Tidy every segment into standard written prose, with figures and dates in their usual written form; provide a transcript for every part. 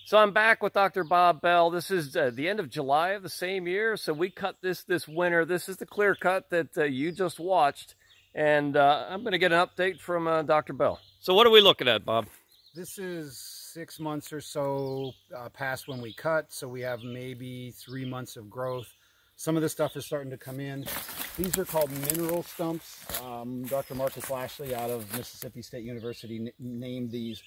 So I'm back with Dr. Bob Bell. This is the end of July of the same year. So we cut this winter. This is the clear cut that you just watched. And I'm going to get an update from Dr. Bell. So what are we looking at, Bob? This is 6 months or so past when we cut. So we have maybe 3 months of growth. Some of the stuff is starting to come in. These are called mineral stumps. Dr. Marcus Lashley out of Mississippi State University named these.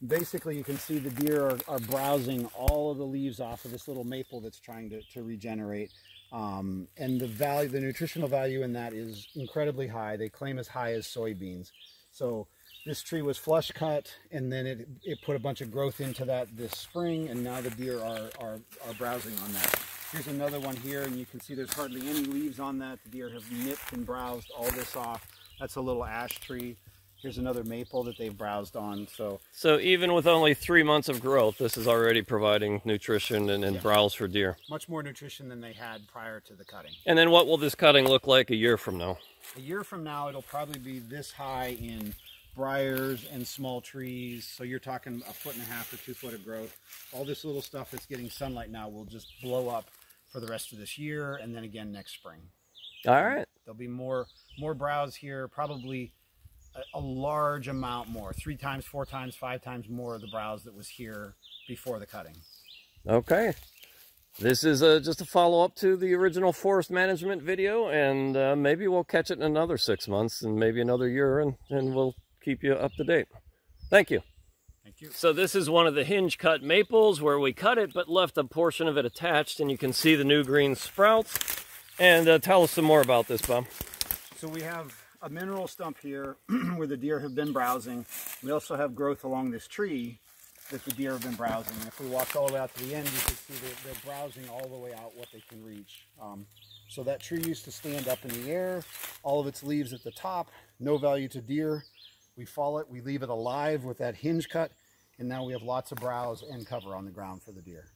Basically, you can see the deer are browsing all of the leaves off of this little maple that's trying to regenerate. And the nutritional value in that is incredibly high. They claim as high as soybeans. So this tree was flush cut, and then it put a bunch of growth into that this spring, and now the deer are browsing on that. Here's another one here, and you can see there's hardly any leaves on that. The deer have nipped and browsed all this off. That's a little ash tree. Here's another maple that they've browsed on. So even with only 3 months of growth, this is already providing nutrition and browse for deer. Much more nutrition than they had prior to the cutting. And then what will this cutting look like a year from now? A year from now, it'll probably be this high in briars and small trees. So you're talking 1.5 or 2 foot of growth. All this little stuff that's getting sunlight now will just blow up for the rest of this year, and then again next spring. All right. There'll be more browse here, probably a large amount more, 3 times, 4 times, 5 times more of the browse that was here before the cutting. Okay. This is just a follow-up to the original forest management video, and maybe we'll catch it in another 6 months and maybe another year, and we'll keep you up to date. Thank you. Thank you. So this is one of the hinge cut maples where we cut it but left a portion of it attached, and you can see the new green sprouts. And tell us some more about this, Bob. So we have a mineral stump here where the deer have been browsing. We also have growth along this tree that the deer have been browsing. And if we walk all the way out to the end, you can see that they're browsing all the way out what they can reach. So that tree used to stand up in the air, all of its leaves at the top, no value to deer. We fall it, we leave it alive with that hinge cut, and now we have lots of browse and cover on the ground for the deer.